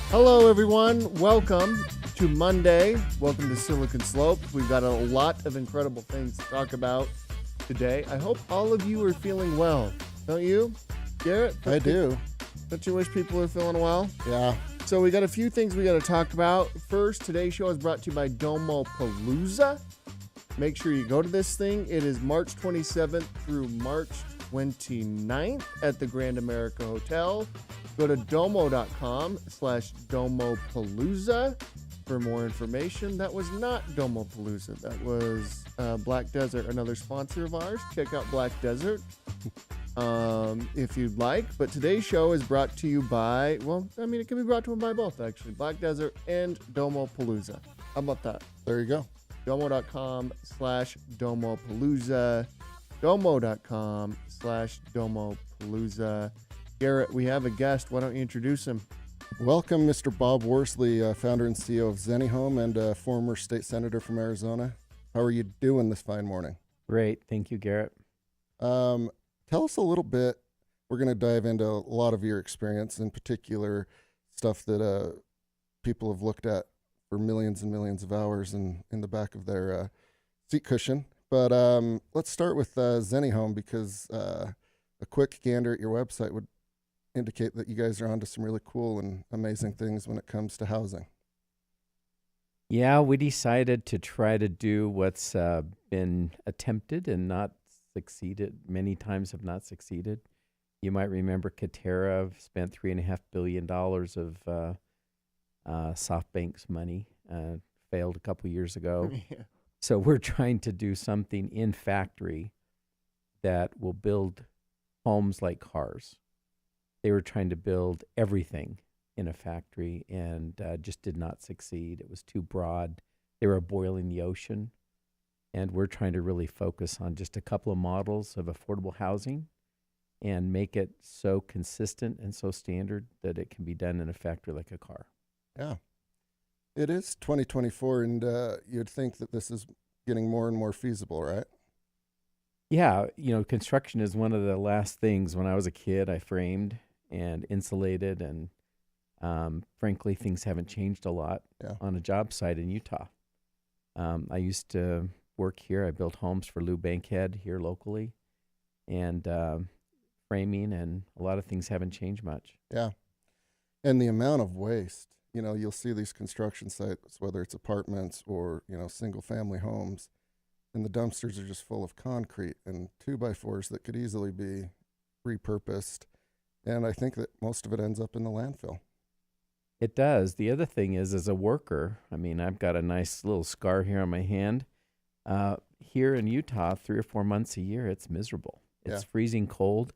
Hello, everyone. Welcome to Monday. Welcome to Silicon Slopes. We've got a lot of incredible things to talk about today. I hope all of you are feeling well. Don't you, Garrett? I do. Don't you wish people are feeling well? Yeah. So we got a few things we got to talk about. First, today's show is brought to you by Domo Palooza. Make sure you go to this thing. It is March 27th through March 29th at the Grand America Hotel. Go to domo.com/domopalooza for more information. That was not Domopalooza. That was Black Desert, another sponsor of ours. Check out Black Desert if you'd like. But today's show is brought to you by, well, I mean, it can be brought to you by both, actually. Black Desert and Domopalooza. How about that? There you go. Domo.com/domopalooza. Domo.com/domopalooza. Garrett, we have a guest. Why don't you introduce him? Welcome, Mr. Bob Worsley, founder and CEO of ZenniHome and former state senator from Arizona. How are you doing this fine morning? Great. Thank you, Garrett. Tell us a little bit. We're going to dive into a lot of your experience, in particular stuff that people have looked at for millions and millions of hours in the back of their seat cushion. But let's start with ZenniHome, because a quick gander at your website would indicate that you guys are onto some really cool and amazing things when it comes to housing. Yeah, we decided to try to do what's been attempted and not succeeded. Many times have not succeeded. You might remember Katerra spent $3.5 billion of SoftBank's money, failed a couple years ago. Yeah. So we're trying to do something in factory that will build homes like cars. They were trying to build everything in a factory and just did not succeed. It was too broad. They were boiling the ocean. And we're trying to really focus on just a couple of models of affordable housing and make it so consistent and so standard that it can be done in a factory like a car. Yeah. It is 2024, and you'd think that this is getting more and more feasible, right? Yeah, construction is one of the last things. When I was a kid, I framed and insulated, and frankly, things haven't changed a lot on a job site in Utah. I used to work here. I built homes for Lou Bankhead here locally, and framing, and a lot of things haven't changed much. Yeah. And the amount of waste, you'll see these construction sites, whether it's apartments or, single family homes, and the dumpsters are just full of concrete and 2x4s that could easily be repurposed. And I think that most of it ends up in the landfill. It does. The other thing is, as a worker, I've got a nice little scar here on my hand. Here in Utah, 3 or 4 months a year, it's miserable. It's freezing cold.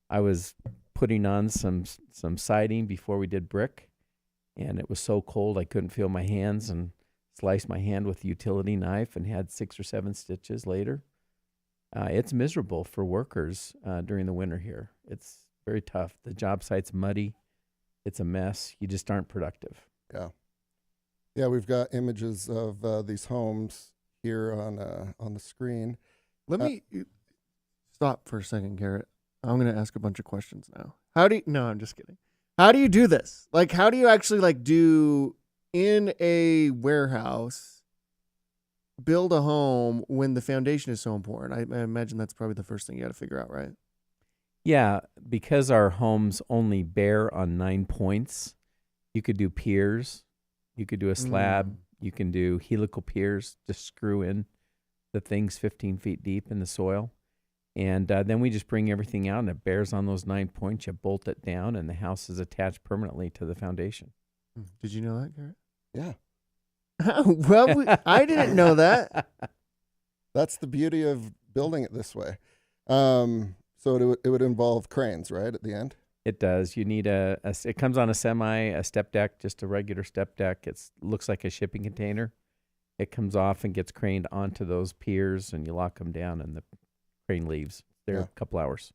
I was putting on some siding before we did brick, and it was so cold I couldn't feel my hands, and sliced my hand with a utility knife and had 6 or 7 stitches later. It's miserable for workers during the winter here. It's very tough. The job site's muddy. It's a mess. You just aren't productive. Yeah. Yeah, we've got images of these homes here on the screen. Let me stop for a second, Garrett. I'm going to ask a bunch of questions now. No, I'm just kidding. How do you do this? Like, how do you actually do in a warehouse, build a home when the foundation is so important? I imagine that's probably the first thing you got to figure out, right? Yeah, because our homes only bear on 9 points, you could do piers, you could do a slab, you can do helical piers, just screw in the things 15 feet deep in the soil. And then we just bring everything out, and it bears on those 9 points. You bolt it down, and the house is attached permanently to the foundation. Did you know that, Garrett? Yeah. Well, I didn't know that. That's the beauty of building it this way. So it would involve cranes, right, at the end? It does. You need it comes on a step deck, just a regular step deck. It looks like a shipping container. It comes off and gets craned onto those piers, and you lock them down, and the crane leaves. There a couple hours.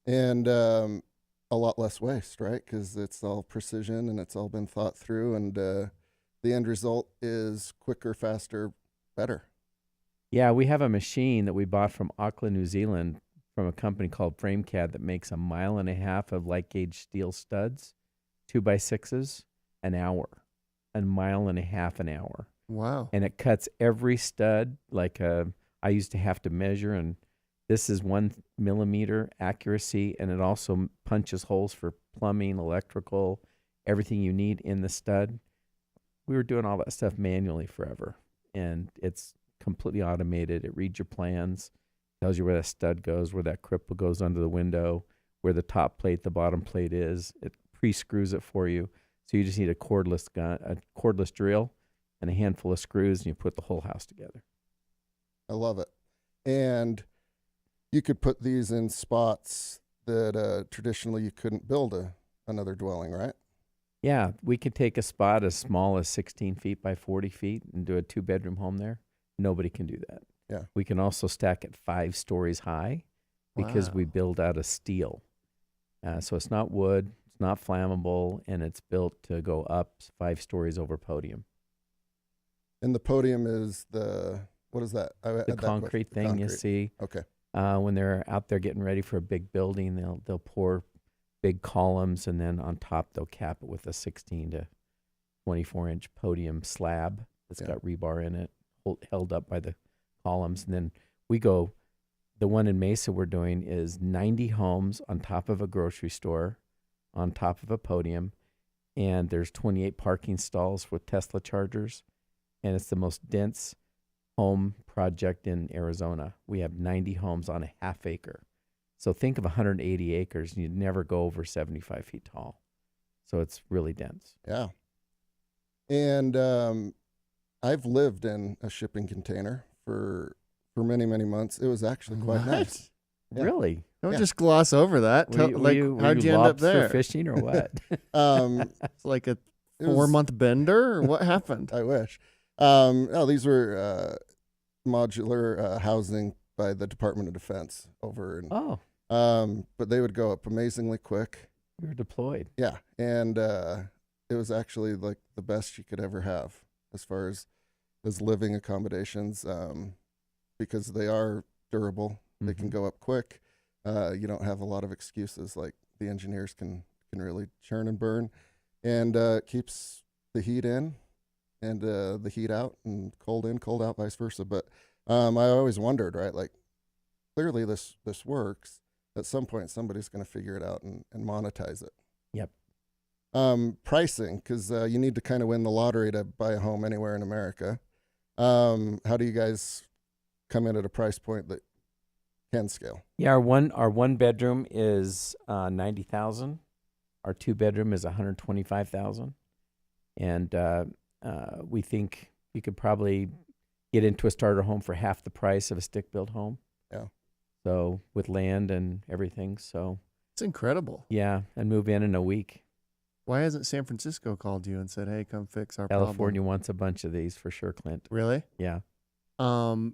And a lot less waste, right? Because it's all precision and it's all been thought through, and the end result is quicker, faster, better. Yeah, we have a machine that we bought from Auckland, New Zealand, from a company called FrameCAD that makes 1.5 miles of light gauge steel studs, 2x6s, an hour, a mile and a half an hour. Wow. And it cuts every stud I used to have to measure, and this is 1 millimeter accuracy, and it also punches holes for plumbing, electrical, everything you need in the stud. We were doing all that stuff manually forever, and it's completely automated. It reads your plans, tells you where that stud goes, where that cripple goes under the window, where the top plate, the bottom plate is. It pre-screws it for you. So you just need a cordless drill, and a handful of screws, and you put the whole house together. I love it. And you could put these in spots that traditionally you couldn't build another dwelling, right? Yeah, we could take a spot as small as 16 feet by 40 feet and do a 2-bedroom home there. Nobody can do that. Yeah. We can also stack it 5 stories high because we build out of steel. So it's not wood, it's not flammable, and it's built to go up 5 stories over podium. And the podium is what is that? The concrete thing you see. Okay. When they're out there getting ready for a big building, they'll pour big columns, and then on top they'll cap it with a 16 to 24-inch podium slab that's got rebar in it, held up by the columns. And then the one in Mesa we're doing is 90 homes on top of a grocery store, on top of a podium, and there's 28 parking stalls with Tesla chargers, and it's the most dense home project in Arizona. We have 90 homes on a half acre. So think of 180 acres, and you'd never go over 75 feet tall. So it's really dense. Yeah. And I've lived in a shipping container for many, many months. It was actually quite nice. Yeah. Really? Don't just gloss over that. How'd you end up there? Fishing or what? It's like a 4-month bender, or what happened? I wish. These were modular housing by the Department of Defense over in. Oh. But they would go up amazingly quick. You were deployed. Yeah, and it was actually like the best you could ever have as far as living accommodations, because they are durable. Mm-hmm. They can go up quick. You don't have a lot of excuses. Like the engineers can really churn and burn, and it keeps the heat in and the heat out, and cold in, cold out, vice versa. But I always wondered, right? Like clearly this works. At some point, somebody's going to figure it out and monetize it. Yep. Pricing, because you need to kind of win the lottery to buy a home anywhere in America. How do you guys come in at a price point that can scale? Yeah, our one bedroom is $90,000. Our 2-bedroom is $125,000, and we think you could probably get into a starter home for half the price of a stick-built home. Yeah. So with land and everything, so it's incredible. Yeah, and move in a week. Why hasn't San Francisco called you and said, "Hey, come fix our California problem"? wants a bunch of these for sure, Clint. Really? Yeah.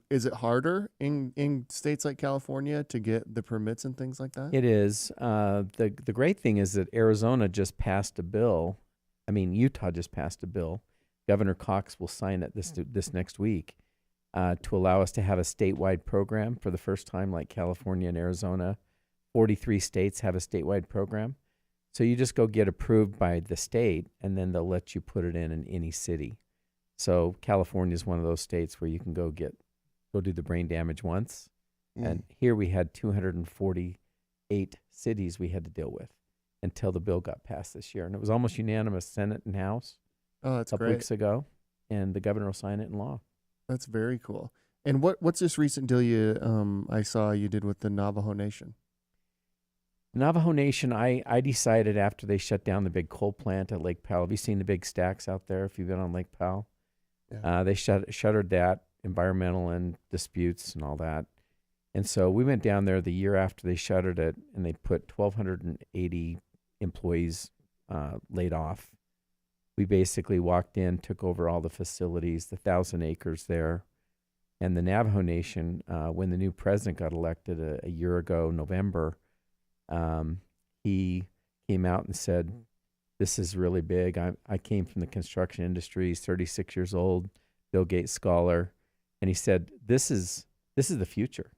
Is it harder in states like California to get the permits and things like that? It is. The great thing is that Arizona just passed a bill. I mean, Utah just passed a bill. Governor Cox will sign it this next week. To allow us to have a statewide program for the first time, like California and Arizona. 43 states have a statewide program. So you just go get approved by the state, and then they'll let you put it in any city. So California is one of those states where you can go do the brain damage once. And here we had 248 cities we had to deal with until the bill got passed this year. And it was almost unanimous, Senate and House. Oh, that's a couple great. Weeks ago. And the governor will sign it in law. That's very cool. And what's this recent deal I saw you did with the Navajo Nation? Navajo Nation, I decided after they shut down the big coal plant at Lake Powell. Have you seen the big stacks out there if you've been on Lake Powell? Yeah. They shuttered that, environmental and disputes and all that. And so we went down there the year after they shuttered it, and they put 1,280 employees laid off. We basically walked in, took over all the facilities, the 1,000 acres there. And the Navajo Nation, when the new president got elected a year ago, November, he came out and said, "This is really big. I came from the construction industry. He's 36 years old, Bill Gates scholar." And he said, this is the future.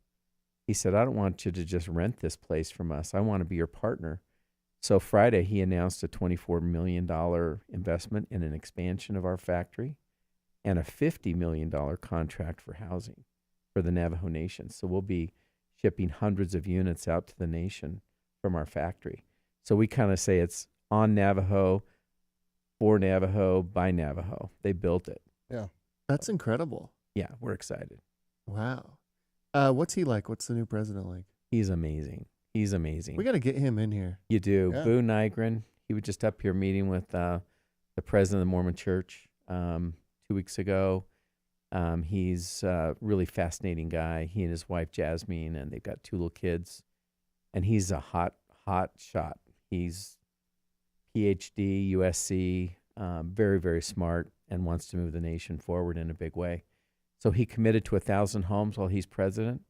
He said, "I don't want you to just rent this place from us. I want to be your partner." So Friday, he announced a $24 million investment in an expansion of our factory and a $50 million contract for housing for the Navajo Nation. So we'll be shipping hundreds of units out to the nation from our factory. So we kind of say it's on Navajo, for Navajo, by Navajo. They built it. Yeah. That's incredible. Yeah, we're excited. Wow. What's he like? What's the new president like? He's amazing. He's amazing. We got to get him in here. You do. Yeah. Boo Nygren, he was just up here meeting with the president of the Mormon Church 2 weeks ago. He's a really fascinating guy. He and his wife, Jasmine, and they've got 2 little kids. And he's a hot shot. He's PhD, USC, very, very smart, and wants to move the nation forward in a big way. So he committed to 1,000 homes while he's president.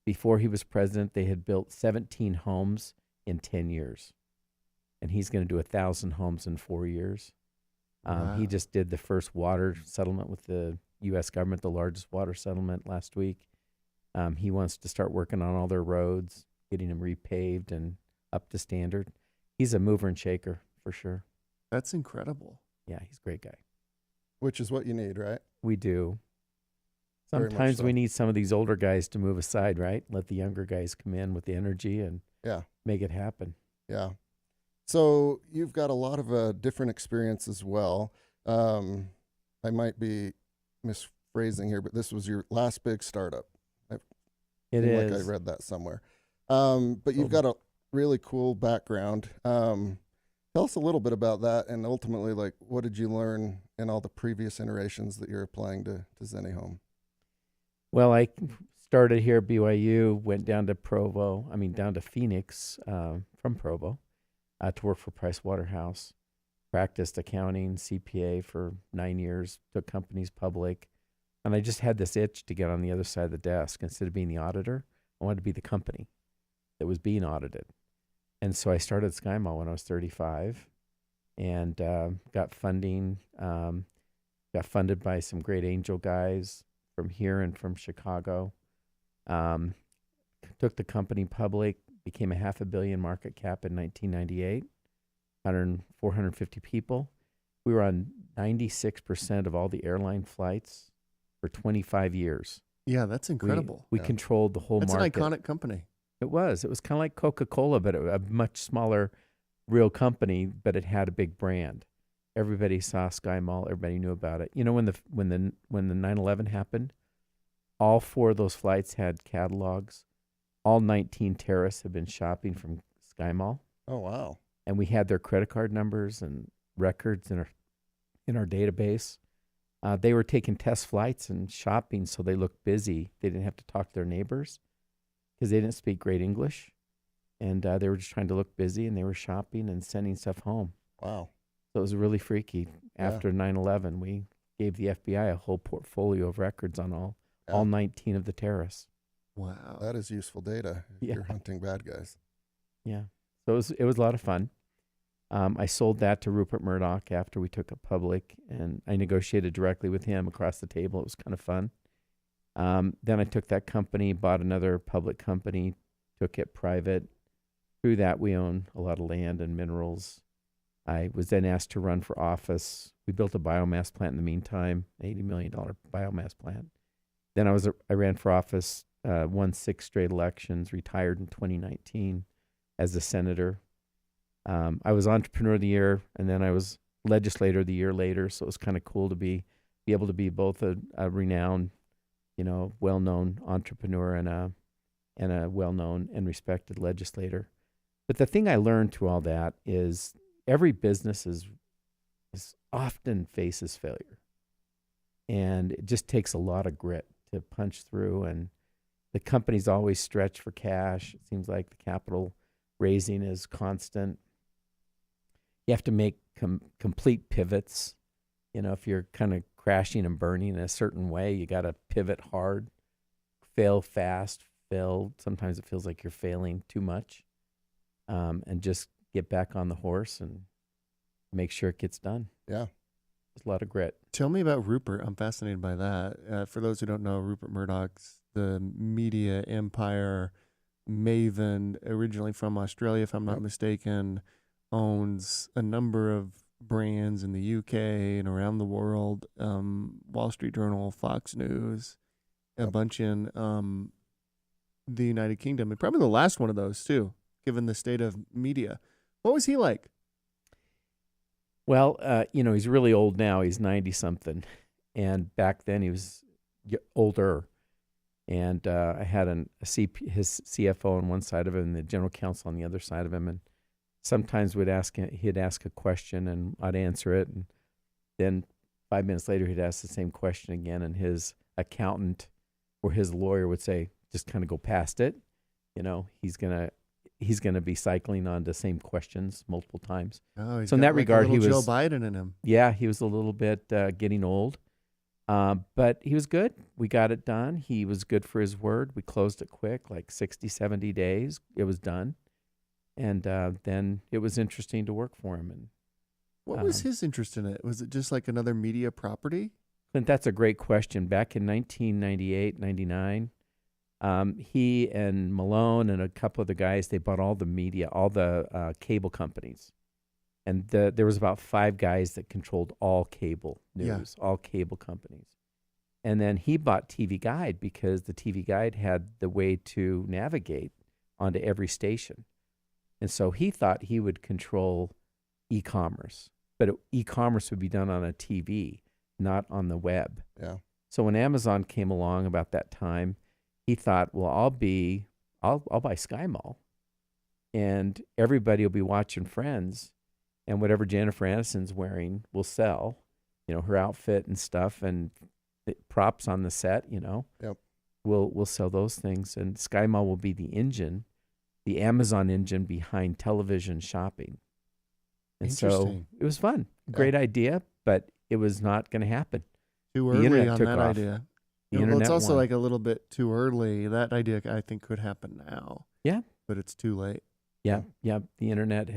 Before he was president, they had built 17 homes in 10 years. And he's going to do 1,000 homes in 4 years. Wow. He just did the first water settlement with the U.S. government, the largest water settlement last week. He wants to start working on all their roads, getting them repaved and up to standard. He's a mover and shaker for sure. That's incredible. Yeah, he's a great guy. Which is what you need, right? We do. Very much Sometimes so. we need some of these older guys to move aside, right? Let the younger guys come in with the energy and Yeah. make it happen. Yeah. So you've got a lot of different experience as well. I might be misphrasing here, but this was your last big startup. It feel is. like I read that somewhere. But you've got a really cool background. Tell us a little bit about that, and ultimately, like, what did you learn in all the previous iterations that you're applying to ZenniHome? Well, I started here at BYU, went down to Phoenix from Provo to work for Price Waterhouse. Practiced accounting, CPA for 9 years, took companies public. And I just had this itch to get on the other side of the desk. Instead of being the auditor, I wanted to be the company that was being audited. And so I started SkyMall when I was 35 and got funding, got funded by some great angel guys from here and from Chicago. Took the company public, became a $500 million market cap in 1998, 450 people. We were on 96% of all the airline flights for 25 years. Yeah, that's incredible. We Yeah. controlled the whole That's market. an iconic company. It was kind of like Coca-Cola, but a much smaller real company, but it had a big brand. Everybody saw SkyMall. Everybody knew about it. You know, when the 9/11 happened, all 4 of those flights had catalogs. All 19 terrorists had been shopping from SkyMall, Oh, wow. and we had their credit card numbers and records in our database. They were taking test flights and shopping, so they looked busy. They didn't have to talk to their neighbors because they didn't speak great English, and they were just trying to look busy, and they were shopping and sending stuff home. Wow. So it was really freaky. Yeah. After 9/11, we gave the FBI a whole portfolio of records on all Yeah. 19 of the terrorists. Wow. That is useful data if Yeah. you're hunting bad guys. Yeah. So it was a lot of fun. I sold that to Rupert Murdoch after we took it public, and I negotiated directly with him across the table. It was kind of fun. Then I took that company, bought another public company, took it private. Through that, we own a lot of land and minerals. I was then asked to run for office. We built a biomass plant in the meantime, an $80 million biomass plant. Then I ran for office, won 6 straight elections, retired in 2019 as a senator. I was Entrepreneur of the Year, and then I was Legislator of the Year later. So it was kind of cool to be able to be both a renowned, well-known entrepreneur and a well-known and respected legislator. But the thing I learned through all that is every business is often faces failure, and it just takes a lot of grit to punch through. And the company's always stretched for cash. It seems like the capital raising is constant. You have to make complete pivots. If you're kind of crashing and burning in a certain way, you got to pivot hard, fail fast, sometimes it feels like you're failing too much, and just get back on the horse and make sure it gets done. Yeah. There's a lot of grit. Tell me about Rupert. I'm fascinated by that. For those who don't know, Rupert Murdoch's the media empire maven, originally from Australia, if I'm not Yep. mistaken. owns a number of brands in the UK and around the world. Wall Street Journal, Fox News, a Yep. bunch in the United Kingdom, and probably the last one of those too, given the state of media. What was he like? Well, he's really old now. He's 90 something. And back then he was older. And I had his CFO on one side of him and the general counsel on the other side of him. And sometimes he'd ask a question and I'd answer it. And then 5 minutes later, he'd ask the same question again. And his accountant or his lawyer would say, just kind of go past it. He's going to be cycling on the same questions multiple times. Oh, he's So in got that regard, he was Joe Biden in him. Yeah, he was a little bit getting old, but he was good. We got it done. He was good for his word. We closed it quick, like 60, 70 days. It was done. And then it was interesting to work for him. And What was his interest in it? Was it just like another media property? Clint, that's a great question. Back in 1998, 99, he and Malone and a couple of the guys, they bought all the media, all the cable companies. And there was about 5 guys that controlled all cable news, all cable companies. And then he bought TV Guide because the TV Guide had the way to navigate onto every station. And so he thought he would control e-commerce, but e-commerce would be done on a TV, not on the web. Yeah. So when Amazon came along about that time, he thought, well, I'll buy SkyMall, and everybody will be watching Friends, and whatever Jennifer Aniston's wearing will sell, her outfit and stuff, and the props on the set, Yep. We'll sell those things, and SkyMall will be the engine, the Amazon engine behind television shopping. And so Interesting. it was fun, great idea, but it was not going to happen. Too The early internet on took that off. idea. The Well, internet it's also won. like a little bit too early. That idea, I think, could happen now. Yeah. But it's too late. Yeah. The internet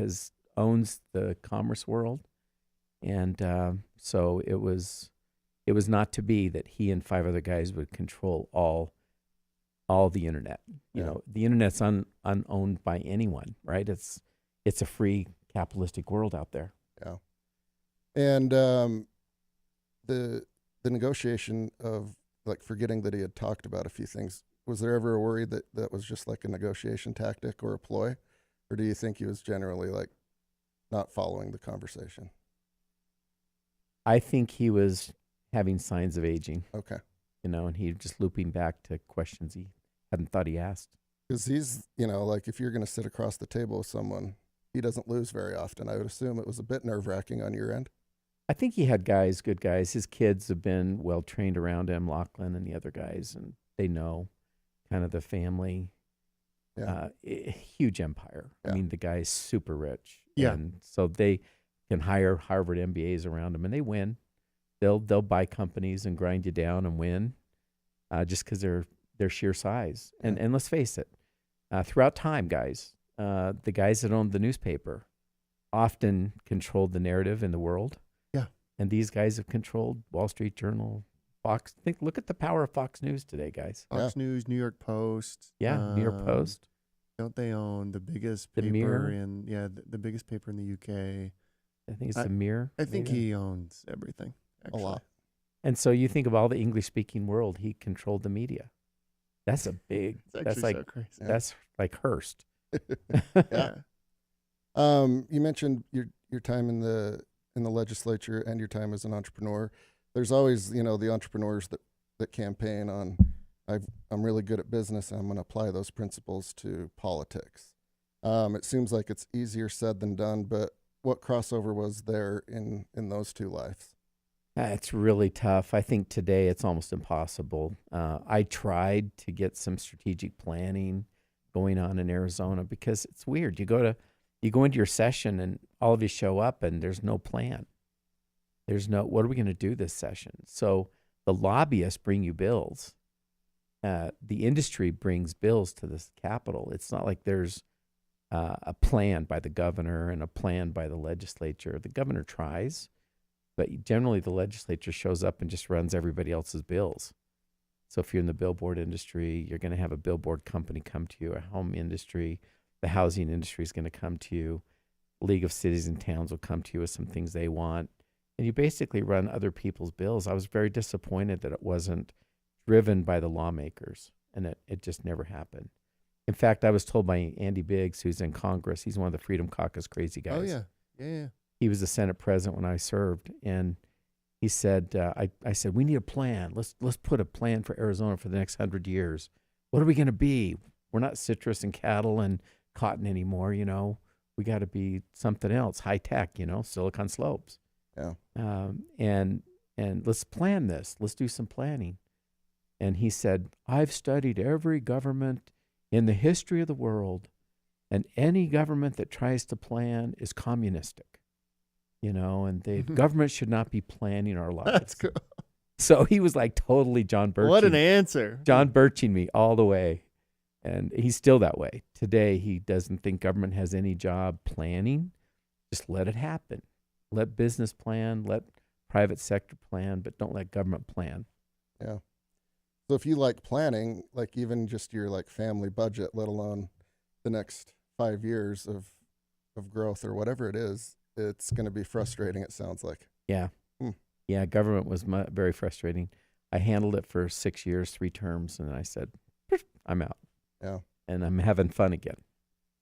owns the commerce world, and so it was not to be that he and 5 other guys would control all the internet. The internet's unowned by anyone, right? It's a free capitalistic world out there. Yeah. And the negotiation of like forgetting that he had talked about a few things, was there ever a worry that that was just like a negotiation tactic or a ploy? Or do you think he was generally like not following the conversation? I think he was having signs of aging, Okay. and he just looping back to questions he hadn't thought he asked. Because he's, like if you're going to sit across the table with someone, he doesn't lose very often. I would assume it was a bit nerve-wracking on your end. I think he had good guys. His kids have been well trained around him, Lachlan and the other guys, and they know kind of the family. Yeah. Huge empire. Yeah. I mean, the guy's super rich. Yeah. And so they can hire Harvard MBAs around him, and they win. They'll buy companies and grind you down and win, just because their sheer size. And let's face it, throughout time, guys, the guys that owned the newspaper often controlled the narrative in the world. Yeah. And these guys have controlled Wall Street Journal, Fox. Look at the power of Fox News today, guys. Fox News, New York Post. Yeah, New York Post. Don't they own the biggest The paper Mirror? the biggest paper in the UK? I think it's the Mirror. I think maybe. he owns everything. Actually. A lot. And so you think of all the English-speaking world, he controlled the media. That's a big. It's That's actually like so crazy. that's like Hearst. Yeah. You mentioned your time in the legislature and your time as an entrepreneur. There's always, the entrepreneurs that campaign on, I'm really good at business and I'm going to apply those principles to politics. It seems like it's easier said than done, but what crossover was there in those two lives? It's really tough. I think today it's almost impossible. I tried to get some strategic planning going on in Arizona because it's weird. You go into your session and all of you show up and there's no plan. What are we going to do this session? So the lobbyists bring you bills. The industry brings bills to this Capitol. It's not like there's a plan by the governor and a plan by the legislature. The governor tries, but generally the legislature shows up and just runs everybody else's bills. So if you're in the billboard industry, you're going to have a billboard company come to you, a home industry, the housing industry is going to come to you. League of Cities and Towns will come to you with some things they want. And you basically run other people's bills. I was very disappointed that it wasn't driven by the lawmakers, and it just never happened. In fact, I was told by Andy Biggs, who's in Congress, he's one of the Freedom Caucus crazy guys. Oh, yeah. Yeah. He was the Senate president when I served, and he said, I said, we need a plan. Let's put a plan for Arizona for the next 100 years. What are we going to be? We're not citrus and cattle and cotton anymore, you know. We got to be something else, high tech, you know, Silicon Slopes. Yeah. And let's plan this. Let's do some planning. And he said, I've studied every government in the history of the world, and any government that tries to plan is communistic, you know, and the government should not be planning our lives. That's cool. So he was like totally John Birching. What an answer. John Birching me all the way. And he's still that way. Today, he doesn't think government has any job planning. Just let it happen. Let business plan, let private sector plan, but don't let government plan. Yeah. So if you like planning, like even just your like family budget, let alone the next 5 years of growth or whatever it is, it's going to be frustrating, it sounds like. Yeah. Yeah, government was very frustrating. I handled it for 6 years, 3 terms, and I said, I'm out. Yeah. And I'm having fun again.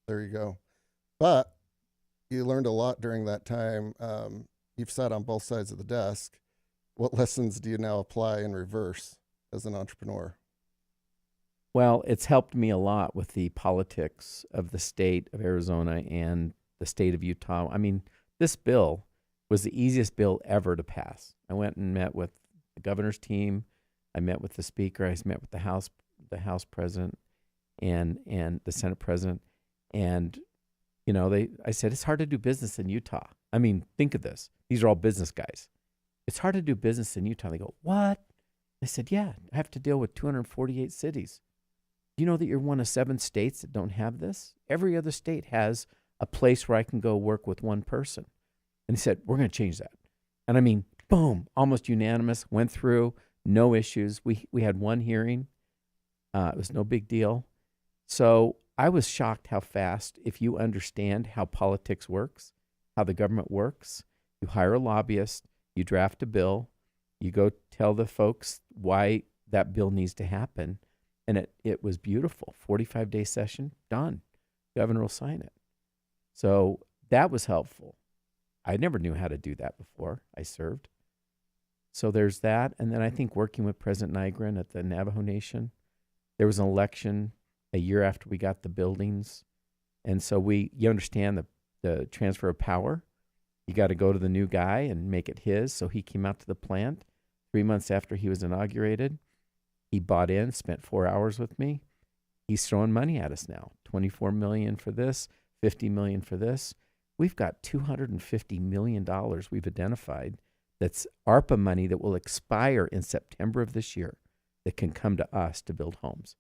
There you go. But you learned a lot during that time. You've sat on both sides of the desk. What lessons do you now apply in reverse as an entrepreneur? Well, it's helped me a lot with the politics of the state of Arizona and the state of Utah. I mean, this bill was the easiest bill ever to pass. I went and met with the governor's team. I met with the speaker. I met with the House president and the Senate president. And, you know, I said, it's hard to do business in Utah. I mean, think of this. These are all business guys. It's hard to do business in Utah. They go, what? I said, yeah, I have to deal with 248 cities. Do you know that you're one of 7 states that don't have this? Every other state has a place where I can go work with one person. And he said, we're going to change that. And I mean, boom, almost unanimous, went through, no issues. We had one hearing. It was no big deal. So I was shocked how fast, if you understand how politics works, how the government works, you hire a lobbyist, you draft a bill, you go tell the folks why that bill needs to happen, and it was beautiful. 45-day session, done. Governor will sign it. So that was helpful. I never knew how to do that before I served. So there's that. And then I think working with President Nygren at the Navajo Nation, there was an election a year after we got the buildings. And so you understand the transfer of power. You got to go to the new guy and make it his. So he came out to the plant 3 months after he was inaugurated. He bought in, spent 4 hours with me. He's throwing money at us now. $24 million for this, $50 million for this. We've got $250 million we've identified that's ARPA money that will expire in September of this year that can come to us to build homes.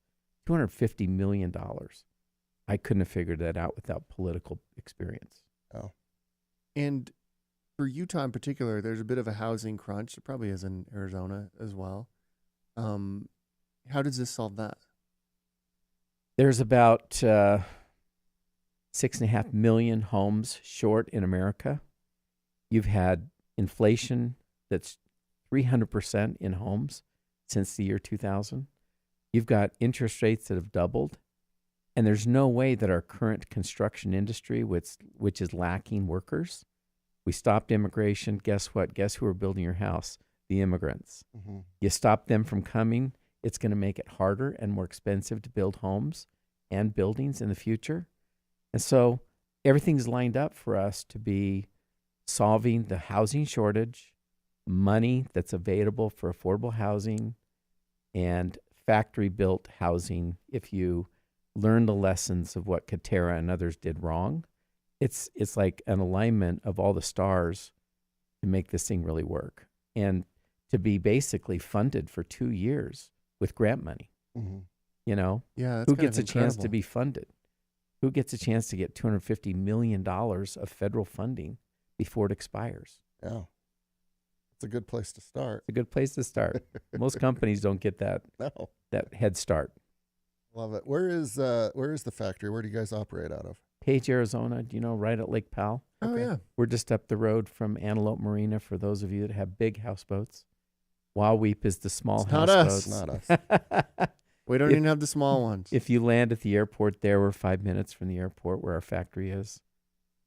$250 million. I couldn't have figured that out without political experience. Oh. And for Utah in particular, there's a bit of a housing crunch. It probably is in Arizona as well. How does this solve that? There's about 6.5 million homes short in America. You've had inflation that's 300% in homes since the year 2000. You've got interest rates that have doubled. And there's no way that our current construction industry, which is lacking workers, we stopped immigration. Guess what? Guess who are building your house? The immigrants. Mm-hmm. You stop them from coming, it's going to make it harder and more expensive to build homes and buildings in the future. And so everything's lined up for us to be solving the housing shortage, money that's available for affordable housing, and factory-built housing. If you learn the lessons of what Katerra and others did wrong, it's like an alignment of all the stars to make this thing really work. And to be basically funded for 2 years with grant money. Mm-hmm. You know, Yeah, that's who kind gets of a chance to incredible. be funded? Who gets a chance to get $250 million of federal funding before it expires? Yeah. It's a good place to start. It's a good place to start. Most companies don't get that No. head start. Love it. Where is the factory? Where do you guys operate out of? Page, Arizona. Do you know, right at Lake Powell? Oh, yeah. We're just up the road from Antelope Marina for those of you that have big houseboats. Wowweep is the small It's not us. houseboats. Not us. We don't even have the small ones. If you land at the airport there, we're 5 minutes from the airport where our factory is.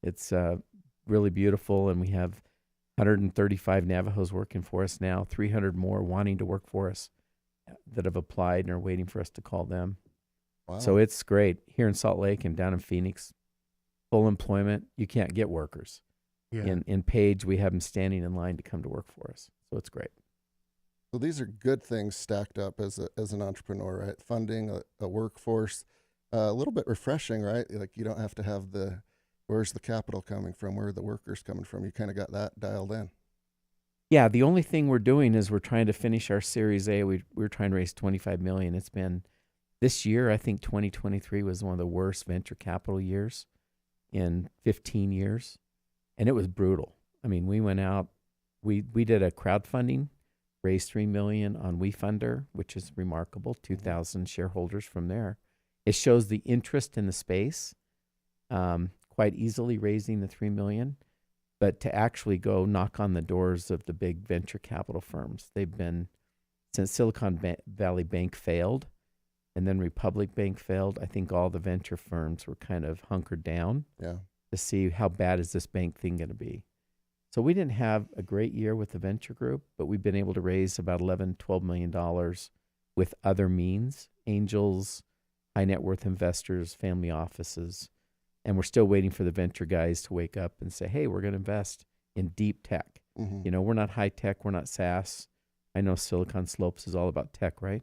It's really beautiful, and we have 135 Navajos working for us now, 300 more wanting to work for us that have applied and are waiting for us to call them. Wow. So it's great. Here in Salt Lake and down in Phoenix, full employment. You can't get workers. Yeah. In Page, we have them standing in line to come to work for us. So it's great. So these are good things stacked up as an entrepreneur, right? Funding, a workforce, a little bit refreshing, right? Like you don't have to have where's the capital coming from? Where are the workers coming from? You kind of got that dialed in. Yeah, the only thing we're doing is we're trying to finish our Series A. We're trying to raise $25 million. It's been this year, I think 2023 was one of the worst venture capital years in 15 years. And it was brutal. I mean, we went out, we did a crowdfunding, raised $3 million on WeFunder, which is remarkable, 2,000 shareholders from there. It shows the interest in the space, quite easily raising the $3 million. But to actually go knock on the doors of the big venture capital firms, they've been, since Silicon Valley Bank failed, and then Republic Bank failed, I think all the venture firms were kind of hunkered down to see how bad is this bank thing going to be. So we didn't have a great year with the venture group, but we've been able to raise about $12 million with other means, angels, high net worth investors, family offices. And we're still waiting for the venture guys to wake up and say, hey, we're going to invest in deep tech. Mm-hmm. You know, we're not high tech. We're not SaaS. I know Silicon Slopes is all about tech, right?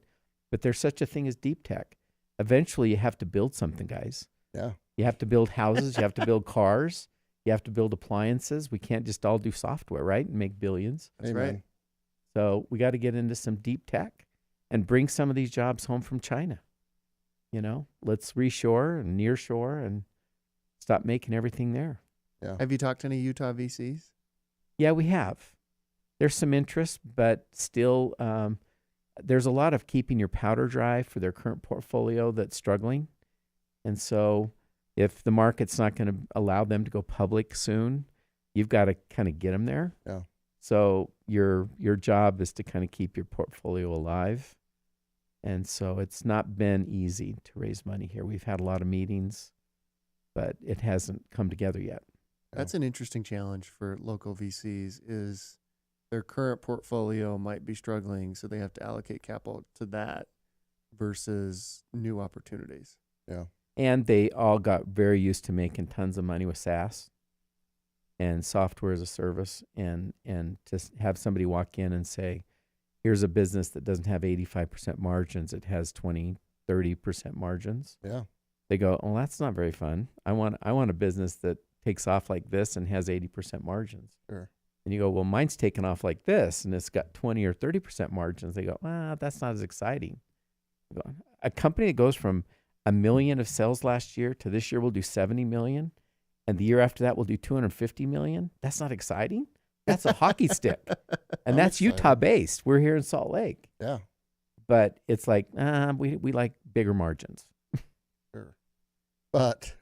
But there's such a thing as deep tech. Eventually, you have to build something, guys. Yeah. You have to build houses. You have to build cars. You have to build appliances. We can't just all do software, right, and make billions. That's Amen. right. So we got to get into some deep tech and bring some of these jobs home from China. You know, let's reshore and nearshore and stop making everything there. Yeah. Have you talked to any Utah VCs? Yeah, we have. There's some interest, but still there's a lot of keeping your powder dry for their current portfolio that's struggling. And so if the market's not going to allow them to go public soon, you've got to kind of get them there. Yeah. So your job is to kind of keep your portfolio alive. And so it's not been easy to raise money here. We've had a lot of meetings, but it hasn't come together yet. That's an interesting challenge for local VCs is their current portfolio might be struggling, so they have to allocate capital to that versus new opportunities. Yeah. And they all got very used to making tons of money with SaaS and software as a service, and to have somebody walk in and say, here's a business that doesn't have 85% margins, it has 20, 30% margins. Yeah. They go, well, that's not very fun. I want a business that takes off like this and has 80% margins. Sure. And you go, well, mine's taken off like this and it's got 20 or 30% margins. They go, that's not as exciting. Go, a company that goes from $1 million of sales last year to this year we'll do 70 million, and the year after that we'll do 250 million. That's not exciting. That's a hockey stick. And that's Utah based. We're here in Salt Lake. Yeah. But it's like, we like bigger margins. Sure. But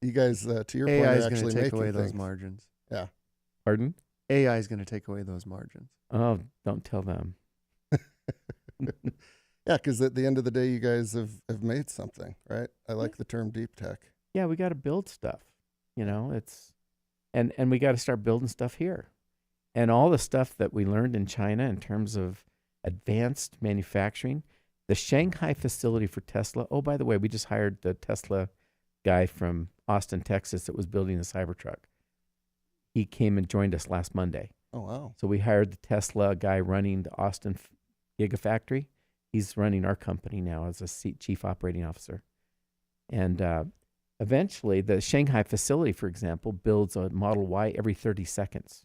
you guys, to your point, AI are is going actually to take making away those things. margins. Yeah. Pardon? AI is going to take away those margins. Oh, don't tell them. Yeah, because at the end of the day, you guys have made something, right? I like the term deep tech. Yeah, we got to build stuff. You know, it's and we got to start building stuff here. And all the stuff that we learned in China in terms of advanced manufacturing, the Shanghai facility for Tesla. Oh, by the way, we just hired the Tesla guy from Austin, Texas that was building the Cybertruck. He came and joined us last Monday. Oh, wow. So we hired the Tesla guy running the Austin Gigafactory. He's running our company now as a chief operating officer. And eventually, the Shanghai facility, for example, builds a Model Y every 30 seconds.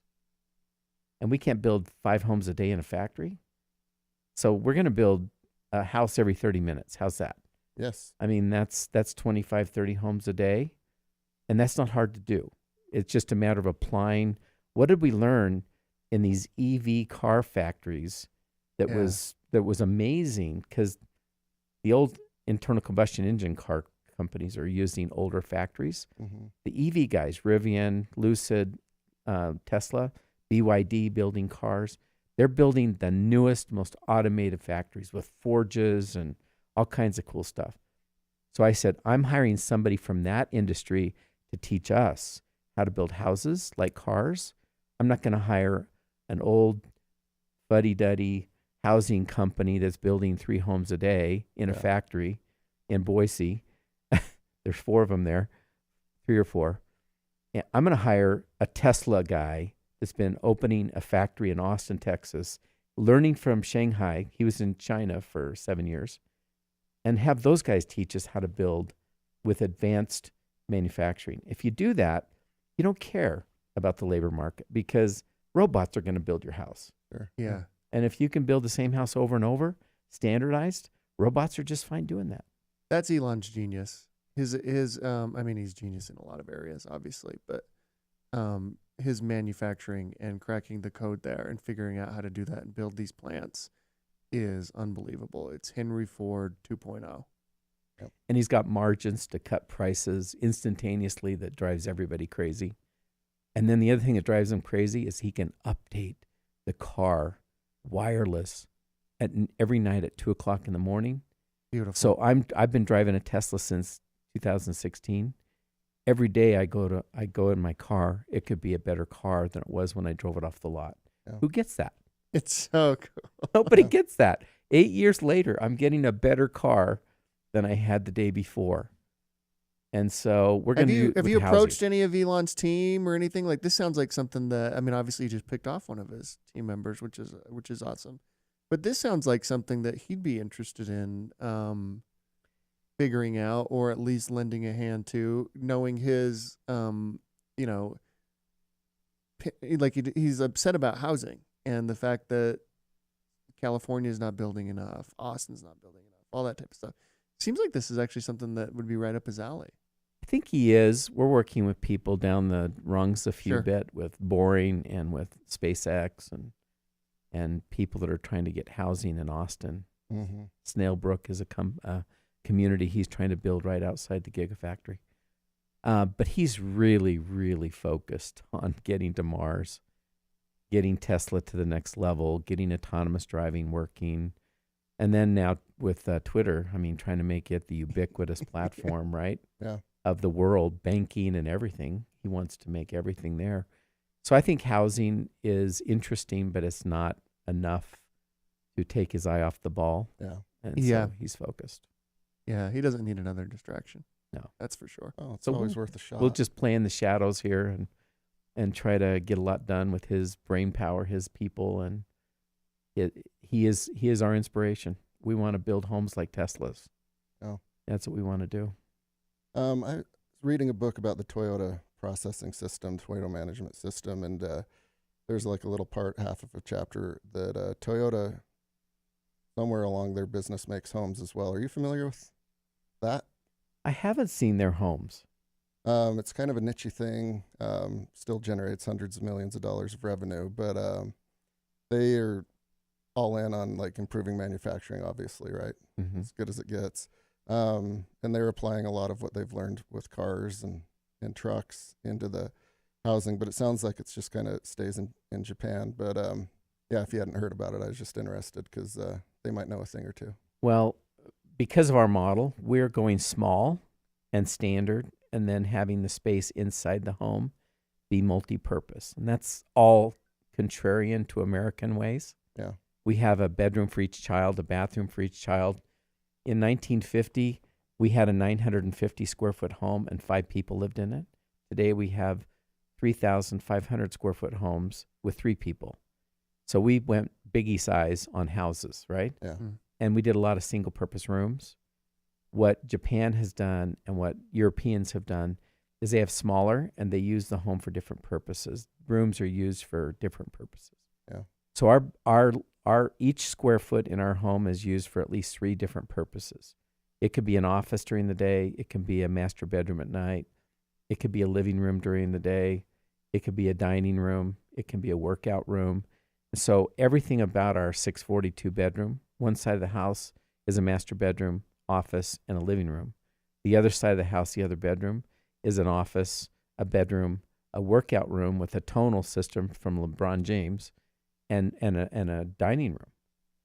And we can't build 5 homes a day in a factory. So we're going to build a house every 30 minutes. How's that? Yes. I mean, that's 25, 30 homes a day. And that's not hard to do. It's just a matter of applying. What did we learn in these EV car factories that was amazing? Because the old internal combustion engine car companies are using older factories. Mm-hmm. The EV guys, Rivian, Lucid, Tesla, BYD building cars, they're building the newest, most automated factories with forges and all kinds of cool stuff. So I said, I'm hiring somebody from that industry to teach us how to build houses like cars. I'm not going to hire an old fuddy-duddy housing company that's building 3 homes a day in a factory in Boise. There's 4 of them there, 3 or 4. And I'm going to hire a Tesla guy that's been opening a factory in Austin, Texas, learning from Shanghai. He was in China for 7 years. And have those guys teach us how to build with advanced manufacturing. If you do that, you don't care about the labor market because robots are going to build your house. Sure. Yeah. And if you can build the same house over and over, standardized, robots are just fine doing that. That's Elon's genius. His I mean, he's genius in a lot of areas, obviously, but his manufacturing and cracking the code there and figuring out how to do that and build these plants is unbelievable. It's Henry Ford 2.0. Yep. And he's got margins to cut prices instantaneously that drives everybody crazy. And then the other thing that drives him crazy is he can update the car wireless every night at 2:00 in the morning. Beautiful. So I've been driving a Tesla since 2016. Every day I go in my car, it could be a better car than it was when I drove it off the lot. Yeah. Who gets that? It's so cool. Nobody gets that. 8 years later, I'm getting a better car than I had the day before. And so we're going to do Have you approached any of Elon's team or anything? Like, this sounds like something that, I mean, obviously you just picked off one of his team members, which is awesome. But this sounds like something that he'd be interested in figuring out, or at least lending a hand to, knowing his, he's upset about housing and the fact that California is not building enough, Austin's not building enough, all that type of stuff. Seems like this is actually something that would be right up his alley. I think he is. We're working with people down the rungs a few bit with Boring and with SpaceX and people that are trying to get housing in Austin. Mm-hmm. Snailbrook is a community he's trying to build right outside the Gigafactory. But he's really, really focused on getting to Mars, getting Tesla to the next level, getting autonomous driving working. And then now with Twitter, I mean, trying to make it the ubiquitous platform, right? Yeah. Of the world, banking and everything. He wants to make everything there. So I think housing is interesting, but it's not enough to take his eye off the ball. Yeah. And so he's focused. Yeah, he doesn't need another distraction. No. That's for sure. Oh, it's So always worth a shot. We'll just play in the shadows here and try to get a lot done with his brain power, his people, and he is our inspiration. We want to build homes like Tesla's. Oh. That's what we want to do. I was reading a book about the Toyota processing system, Toyota management system, and there's like a little part, half of a chapter, that Toyota, somewhere along their business, makes homes as well. Are you familiar with that? I haven't seen their homes. It's kind of a niche thing, still generates hundreds of millions of dollars of revenue, but they are all in on like improving manufacturing, obviously, right? Mm-hmm. As good as it gets. And they're applying a lot of what they've learned with cars and trucks into the housing, but it sounds like it's just kind of stays in Japan. But yeah, if you hadn't heard about it, I was just interested because they might know a thing or two. Well, because of our model, we're going small and standard, and then having the space inside the home be multi-purpose. And that's all contrarian to American ways. Yeah. We have a bedroom for each child, a bathroom for each child. In 1950, we had a 950 square foot home and 5 people lived in it. Today we have 3,500 square foot homes with 3 people. So we went biggie size on houses, right? Yeah. Mm. And we did a lot of single purpose rooms. What Japan has done and what Europeans have done is they have smaller and they use the home for different purposes. Rooms are used for different purposes. Yeah. So our each square foot in our home is used for at least 3 different purposes. It could be an office during the day. It can be a master bedroom at night. It could be a living room during the day. It could be a dining room. It can be a workout room. So everything about our 642 bedroom, one side of the house is a master bedroom, office, and a living room. The other side of the house, the other bedroom, is an office, a bedroom, a workout room with a tonal system from LeBron James, and a dining room.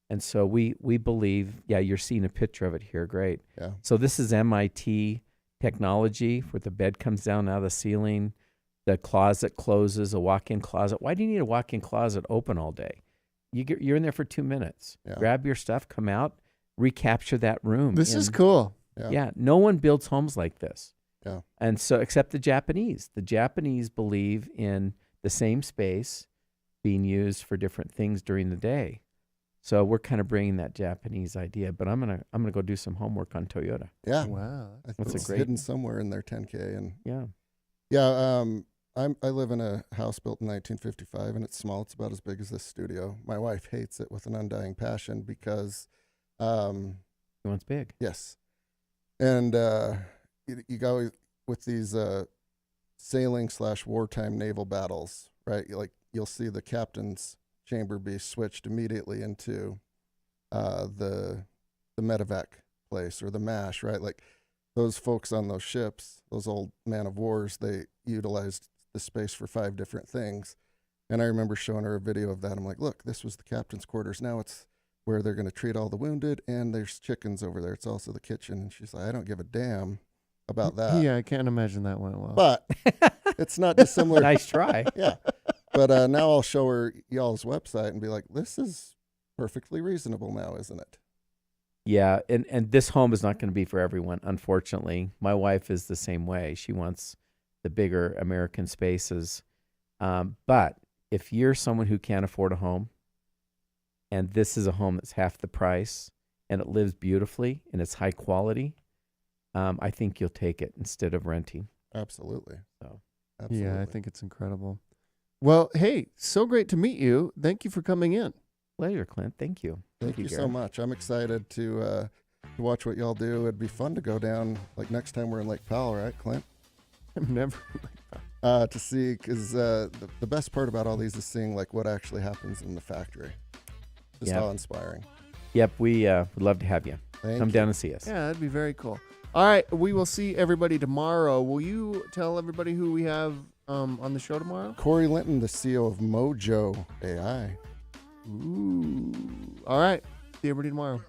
And so we believe, yeah, you're seeing a picture of it here. Great. Yeah. So this is MIT technology where the bed comes down out of the ceiling, the closet closes, a walk-in closet. Why do you need a walk-in closet open all day? You're in there for 2 minutes. Yeah. Grab your stuff, come out, recapture that room. This is cool. Yeah. No one builds homes like this. Yeah. And so, except the Japanese. The Japanese believe in the same space being used for different things during the day. So we're kind of bringing that Japanese idea. But I'm gonna go do some homework on Toyota. Yeah. Wow. I think That's a it's great- hidden somewhere in their 10K. And Yeah. yeah, I live in a house built in 1955, and it's small. It's about as big as this studio. My wife hates it with an undying passion because, One's big. yes, and you go with these sailing/wartime naval battles, right? You'll see the captain's chamber be switched immediately into the medevac place or the MASH, right? Like those folks on those ships, those old man of wars, they utilized the space for 5 different things. And I remember showing her a video of that. I'm like, look, this was the captain's quarters. Now it's where they're going to treat all the wounded, and there's chickens over there. It's also the kitchen. And she's like, I don't give a damn about that. Yeah, I can't imagine that went well. But it's not dissimilar. Nice try. Yeah. But now I'll show her y'all's website and be like, this is perfectly reasonable now, isn't it? Yeah, and this home is not going to be for everyone, unfortunately. My wife is the same way. She wants the bigger American spaces. But if you're someone who can't afford a home, and this is a home that's half the price, and it lives beautifully, and it's high quality, I think you'll take it instead of renting. Absolutely. So, Absolutely. Yeah, I think it's incredible. Well, hey, so great to meet you. Thank you for coming in. pleasure, Clint. Thank you. Thank you so Garrett. much. I'm excited to watch what y'all do. It'd be fun to go down, like next time we're in Lake Powell, right, Clint? I'm never. To see, because the best part about all these is seeing like what actually happens in the factory. Just Yeah. awe-inspiring. Yep, we would love to have you. Thank Come you. down and see us. Yeah, that'd be very cool. All right, we will see everybody tomorrow. Will you tell everybody who we have on the show tomorrow? Corey Linton, the CEO of Mojo AI. Ooh. All right. See everybody tomorrow.